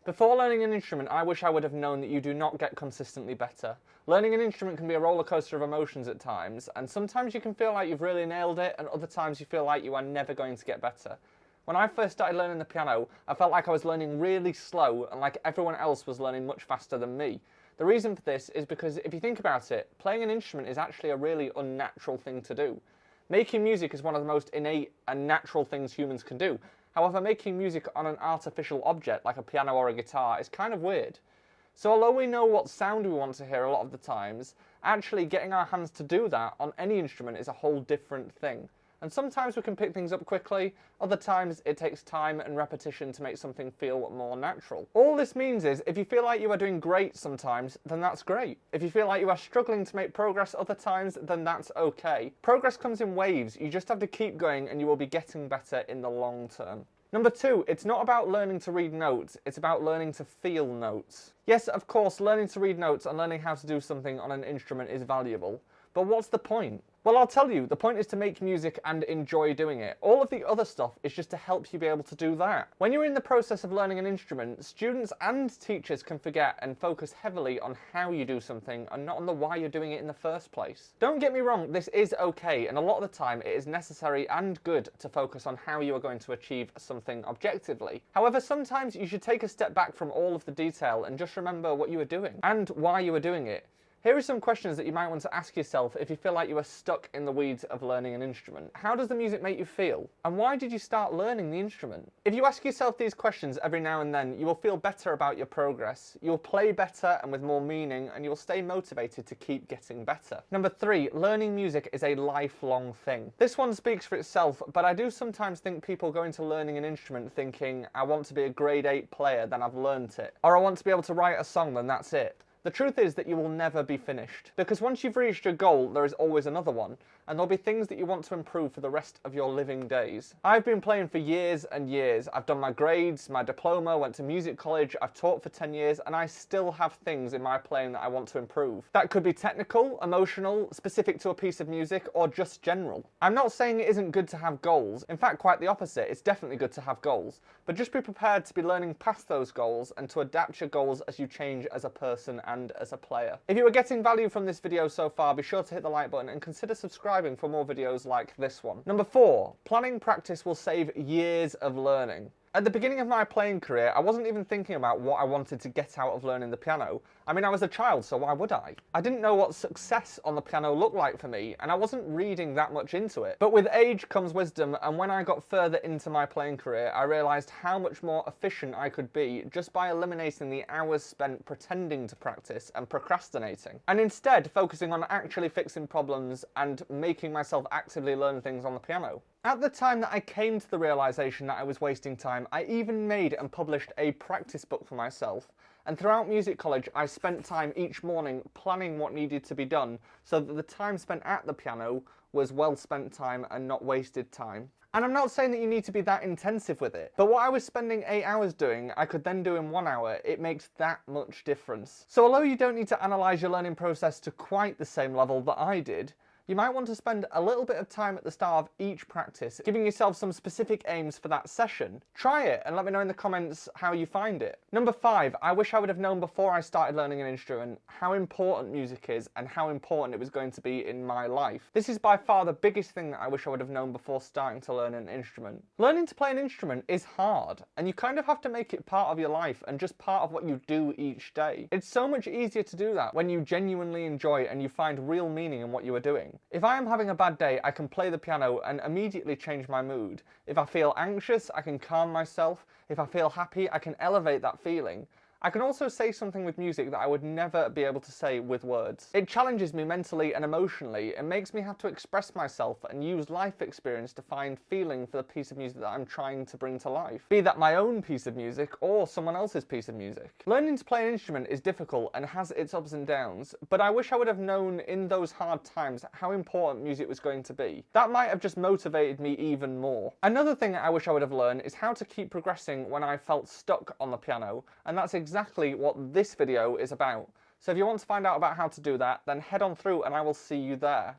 Before learning an instrument, I wish I would have known that you do not get consistently better. Learning an instrument can be a roller coaster of emotions at times, and sometimes you can feel like you've really nailed it, and other times you feel like you are never going to get better. When I first started learning the piano, I felt like I was learning really slow and like everyone else was learning much faster than me. The reason for this is because if you think about it, playing an instrument is actually a really unnatural thing to do. Making music is one of the most innate and natural things humans can do. However, making music on an artificial object like a piano or a guitar is kind of weird. So although we know what sound we want to hear a lot of the times, actually getting our hands to do that on any instrument is a whole different thing. And sometimes we can pick things up quickly, other times it takes time and repetition to make something feel more natural. All this means is, if you feel like you are doing great sometimes, then that's great. If you feel like you are struggling to make progress other times, then that's okay. Progress comes in waves, you just have to keep going and you will be getting better in the long term. Number 2, it's not about learning to read notes, it's about learning to feel notes. Yes, of course, learning to read notes and learning how to do something on an instrument is valuable, but what's the point? Well, I'll tell you, the point is to make music and enjoy doing it. All of the other stuff is just to help you be able to do that. When you're in the process of learning an instrument, students and teachers can forget and focus heavily on how you do something and not on the why you're doing it in the first place. Don't get me wrong, this is okay, and a lot of the time it is necessary and good to focus on how you are going to achieve something objectively. However, sometimes you should take a step back from all of the detail and just remember what you are doing and why you are doing it. Here are some questions that you might want to ask yourself if you feel like you are stuck in the weeds of learning an instrument. How does the music make you feel? And why did you start learning the instrument? If you ask yourself these questions every now and then, you will feel better about your progress. You'll play better and with more meaning, and you'll stay motivated to keep getting better. Number 3, learning music is a lifelong thing. This one speaks for itself, but I do sometimes think people go into learning an instrument thinking, I want to be a grade 8 player, then I've learnt it. Or I want to be able to write a song, then that's it. The truth is that you will never be finished, because once you've reached your goal, there is always another one, and there'll be things that you want to improve for the rest of your living days. I've been playing for years and years. I've done my grades, my diploma, went to music college, I've taught for 10 years, and I still have things in my playing that I want to improve. That could be technical, emotional, specific to a piece of music, or just general. I'm not saying it isn't good to have goals. In fact, quite the opposite. It's definitely good to have goals, but just be prepared to be learning past those goals and to adapt your goals as you change as a person and as a player. If you are getting value from this video so far, be sure to hit the like button and consider subscribing for more videos like this one. Number 4, planning practice will save years of learning. At the beginning of my playing career, I wasn't even thinking about what I wanted to get out of learning the piano. I mean, I was a child, so why would I? I didn't know what success on the piano looked like for me, and I wasn't reading that much into it. But with age comes wisdom, and when I got further into my playing career, I realised how much more efficient I could be just by eliminating the hours spent pretending to practice and procrastinating, and instead focusing on actually fixing problems and making myself actively learn things on the piano. At the time that I came to the realisation that I was wasting time, I even made and published a practice book for myself. And throughout music college, I spent time each morning planning what needed to be done so that the time spent at the piano was well spent time and not wasted time. And I'm not saying that you need to be that intensive with it, but what I was spending 8 hours doing, I could then do in 1 hour. It makes that much difference. So although you don't need to analyse your learning process to quite the same level that I did, you might want to spend a little bit of time at the start of each practice, giving yourself some specific aims for that session. Try it and let me know in the comments how you find it. Number 5, I wish I would have known before I started learning an instrument how important music is and how important it was going to be in my life. This is by far the biggest thing that I wish I would have known before starting to learn an instrument. Learning to play an instrument is hard, and you kind of have to make it part of your life and just part of what you do each day. It's so much easier to do that when you genuinely enjoy and you find real meaning in what you are doing. If I am having a bad day, I can play the piano and immediately change my mood. If I feel anxious, I can calm myself. If I feel happy, I can elevate that feeling. I can also say something with music that I would never be able to say with words. It challenges me mentally and emotionally. It makes me have to express myself and use life experience to find feeling for the piece of music that I'm trying to bring to life. Be that my own piece of music or someone else's piece of music. Learning to play an instrument is difficult and has its ups and downs, but I wish I would have known in those hard times how important music was going to be. That might have just motivated me even more. Another thing I wish I would have learned is how to keep progressing when I felt stuck on the piano, and that's exactly what this video is about. So if you want to find out about how to do that, then head on through and I will see you there.